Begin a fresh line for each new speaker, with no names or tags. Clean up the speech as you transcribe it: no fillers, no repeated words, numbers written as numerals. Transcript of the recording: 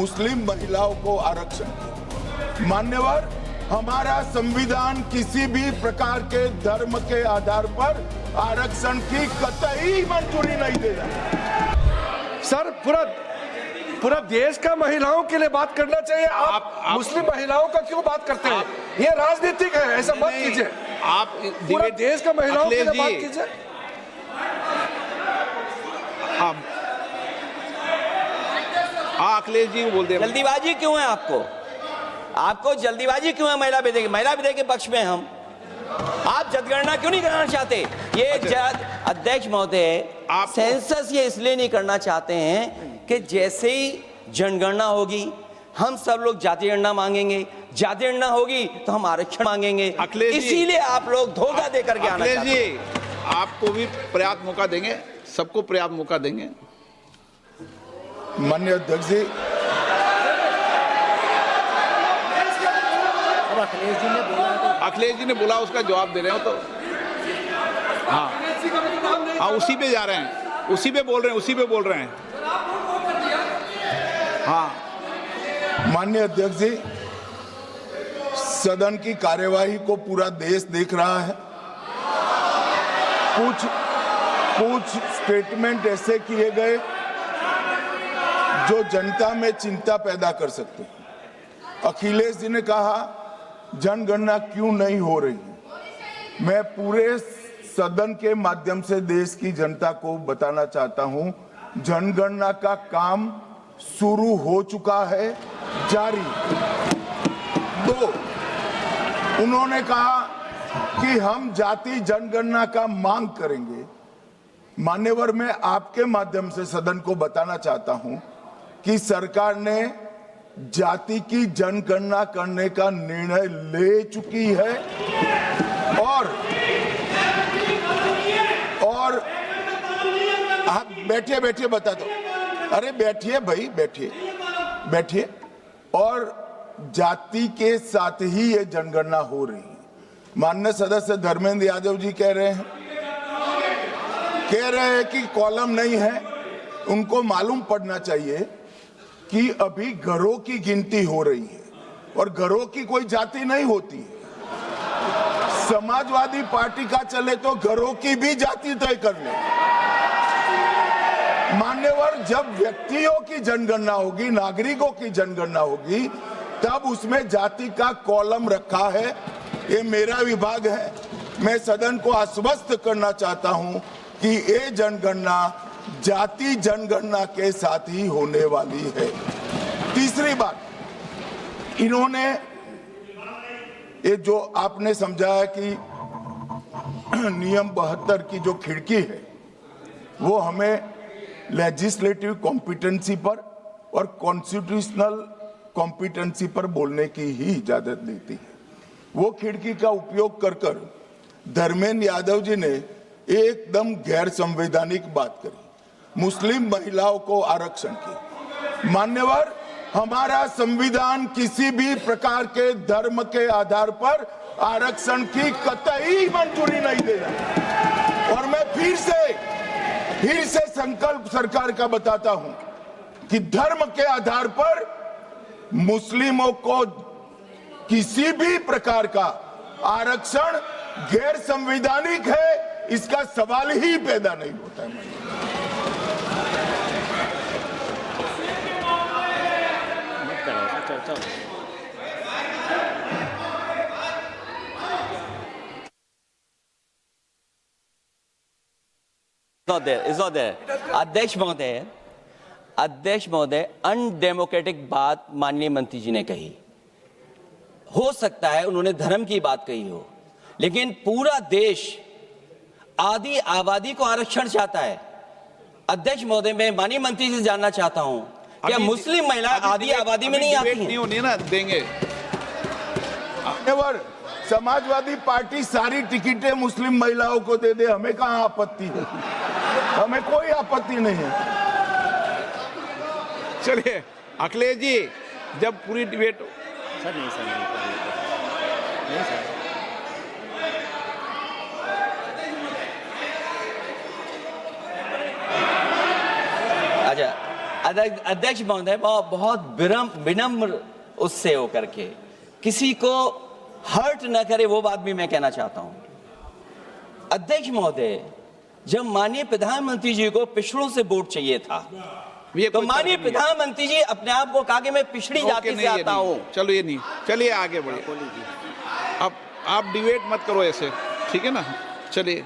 मुस्लिम महिलाओं को आरक्षण। मान्यवर, हमारा संविधान किसी भी प्रकार के धर्म के आधार पर आरक्षण की कतई मंजूरी नहीं देगा।
सर, पूरा देश का महिलाओं के लिए बात करना चाहिए। आप मुस्लिम महिलाओं का क्यों बात करते हैं? ये राजनीतिक है, ऐसा मत कीजिए।
आप
पूरा देश का महिलाओं के लिए बात कीजिए।
अखिलेश जी बोलते हैं,
जल्दीबाजी क्यों है आपको जल्दीबाजी क्यों है? महिला विधेयक के पक्ष में हम, आप जनगणना क्यों नहीं कराना चाहते? ये अध्यक्ष महोदय, सेंसस ये इसलिए नहीं करना चाहते हैं कि जैसे ही जनगणना होगी हम सब लोग जाति गणना मांगेंगे, जाति गणना होगी तो हम आरक्षण मांगेंगे, इसीलिए आप लोग धोखा देकर के आना चाहते हैं।
अखिलेश जी, आपको भी पर्याप्त मौका देंगे, सबको पर्याप्त मौका देंगे।
माननीय अध्यक्ष जी,
अखिलेश जी ने बोला, उसका जवाब दे रहे हो तो हाँ, उसी पे जा रहे हैं, उसी पे बोल रहे हैं। हाँ,
माननीय अध्यक्ष जी, सदन की कार्यवाही को पूरा देश देख रहा है। कुछ स्टेटमेंट ऐसे किए गए जो जनता में चिंता पैदा कर सकते हैं। अखिलेश जी ने कहा जनगणना क्यों नहीं हो रही है। मैं पूरे सदन के माध्यम से देश की जनता को बताना चाहता हूं, जनगणना का काम शुरू हो चुका है, जारी। 2, उन्होंने कहा कि हम जाति जनगणना का मांग करेंगे। मान्यवर, मैं आपके माध्यम से सदन को बताना चाहता हूं कि सरकार ने जाति की जनगणना करने का निर्णय ले चुकी है और आप बैठिए बता दो। अरे बैठिए भाई, बैठिए। और जाति के साथ ही ये जनगणना हो रही है। माननीय सदस्य धर्मेंद्र यादव जी कह रहे हैं कि कॉलम नहीं है। उनको मालूम पड़ना चाहिए कि अभी घरों की गिनती हो रही है और घरों की कोई जाति नहीं होती है। समाजवादी पार्टी का चले तो घरों की भी जाति तय कर ले। मान्यवर, जब व्यक्तियों की जनगणना होगी, नागरिकों की जनगणना होगी, तब उसमें जाति का कॉलम रखा है। ये मेरा विभाग है। मैं सदन को आश्वस्त करना चाहता हूं कि ये जनगणना जाति जनगणना के साथ ही होने वाली है। तीसरी बात, इन्होंने ये जो आपने समझाया कि नियम 72 की जो खिड़की है वो हमें लेजिस्लेटिव कॉम्पिटेंसी पर और कॉन्स्टिट्यूशनल कॉम्पिटेंसी पर बोलने की ही इजाजत देती है। वो खिड़की का उपयोग कर धर्मेंद्र यादव जी ने एकदम गैर संवैधानिक बात करी, मुस्लिम महिलाओं को आरक्षण की। मान्यवर, हमारा संविधान किसी भी प्रकार के धर्म के आधार पर आरक्षण की कतई मंजूरी नहीं देगा। और मैं फिर से संकल्प सरकार का बताता हूं कि धर्म के आधार पर मुस्लिमों को किसी भी प्रकार का आरक्षण गैर संवैधानिक है, इसका सवाल ही पैदा नहीं होता है।
It's not there. अध्यक्ष महोदय, अनडेमोक्रेटिक बात माननीय मंत्री जी ने कही। हो सकता है उन्होंने धर्म की बात कही हो, लेकिन पूरा देश आदि आबादी को आरक्षण चाहता है। अध्यक्ष महोदय, मैं माननीय मंत्री से जानना चाहता हूं, क्या मुस्लिम महिला आदि आबादी में नहीं आती हैं?
नहीं होनी ना, देंगे।
समाजवादी पार्टी सारी टिकटें मुस्लिम महिलाओं को दे दे, हमें कहां आपत्ति है? हमें कोई आपत्ति नहीं है।
चलिए अखिलेश जी, जब पूरी डिबेट
सर नहीं सर नहीं सर
अच्छा अध्यक्ष महोदय, बहुत विनम्र उससे होकर के किसी को हर्ट न करे, वो बात भी मैं कहना चाहता हूं। अध्यक्ष महोदय, जब माननीय प्रधानमंत्री जी को पिछड़ों से वोट चाहिए था, तो माननीय प्रधानमंत्री जी अपने आप को कहा कि मैं पिछड़ी जाति से आता हूं।
चलो ये नहीं, चलिए आगे बढ़िए। अब आप डिबेट मत करो ऐसे, ठीक है ना, चलिए।